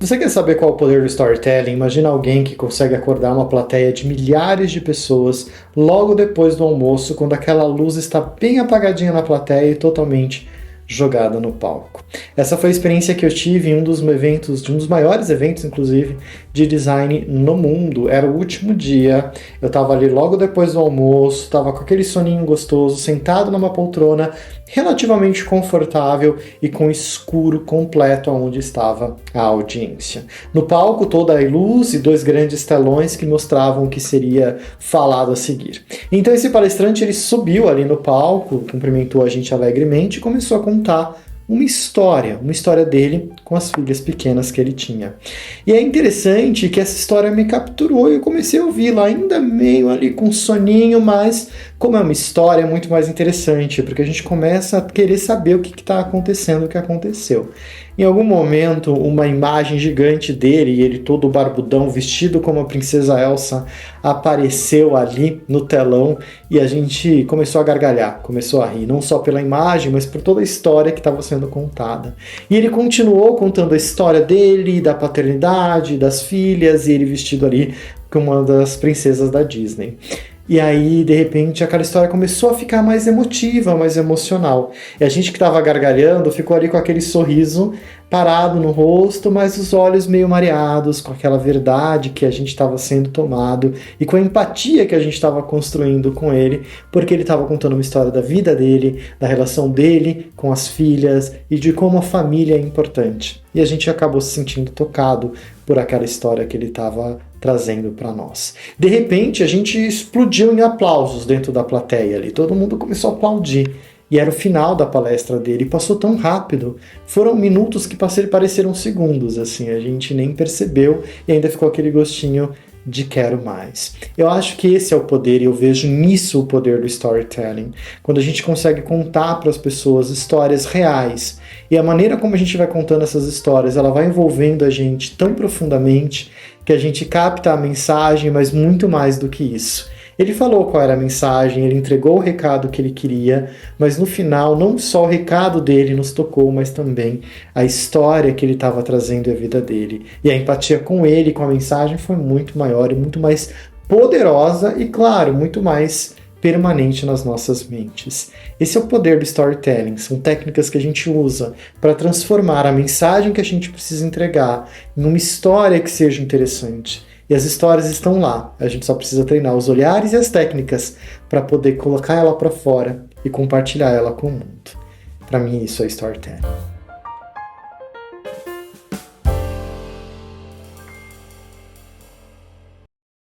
Você quer saber qual é o poder do storytelling? Imagina alguém que consegue acordar uma plateia de milhares de pessoas logo depois do almoço, quando aquela luz está bem apagadinha na plateia e totalmente jogada no palco. Essa foi a experiência que eu tive em um dos eventos, de um dos maiores eventos, inclusive, de design no mundo. Era o último dia, eu estava ali logo depois do almoço, estava com aquele soninho gostoso, sentado numa poltrona relativamente confortável e com escuro completo onde estava a audiência. No palco, toda a luz e 2 grandes telões que mostravam o que seria falado a seguir. Então esse palestrante ele subiu ali no palco, cumprimentou a gente alegremente e começou a contar uma história dele com as filhas pequenas que ele tinha. E é interessante que essa história me capturou e eu comecei a ouvi-la, ainda meio ali com soninho, mas como é uma história é muito mais interessante, porque a gente começa a querer saber o que está acontecendo, o que aconteceu. Em algum momento, uma imagem gigante dele, e ele todo barbudão, vestido como a princesa Elsa, apareceu ali no telão e a gente começou a gargalhar, começou a rir, não só pela imagem, mas por toda a história que estava sendo contada. E ele continuou contando a história dele, da paternidade, das filhas, e ele vestido ali como uma das princesas da Disney. E aí, de repente, aquela história começou a ficar mais emotiva, mais emocional. E a gente que estava gargalhando ficou ali com aquele sorriso parado no rosto, mas os olhos meio mareados, com aquela verdade que a gente estava sendo tomado e com a empatia que a gente estava construindo com ele, porque ele estava contando uma história da vida dele, da relação dele com as filhas e de como a família é importante. E a gente acabou se sentindo tocado por aquela história que ele estava trazendo para nós. De repente, a gente explodiu em aplausos dentro da plateia ali. Todo mundo começou a aplaudir. E era o final da palestra dele. Passou tão rápido. Foram minutos que pareceram segundos, assim. A gente nem percebeu e ainda ficou aquele gostinho de quero mais. Eu acho que esse é o poder e eu vejo nisso o poder do storytelling. Quando a gente consegue contar para as pessoas histórias reais e a maneira como a gente vai contando essas histórias, ela vai envolvendo a gente tão profundamente que a gente capta a mensagem, mas muito mais do que isso. Ele falou qual era a mensagem, ele entregou o recado que ele queria, mas no final não só o recado dele nos tocou, mas também a história que ele estava trazendo e a vida dele. E a empatia com ele, com a mensagem, foi muito maior e muito mais poderosa e, claro, muito mais permanente nas nossas mentes. Esse é o poder do storytelling, são técnicas que a gente usa para transformar a mensagem que a gente precisa entregar em uma história que seja interessante. E as histórias estão lá, a gente só precisa treinar os olhares e as técnicas para poder colocar ela para fora e compartilhar ela com o mundo. Para mim isso é storytelling.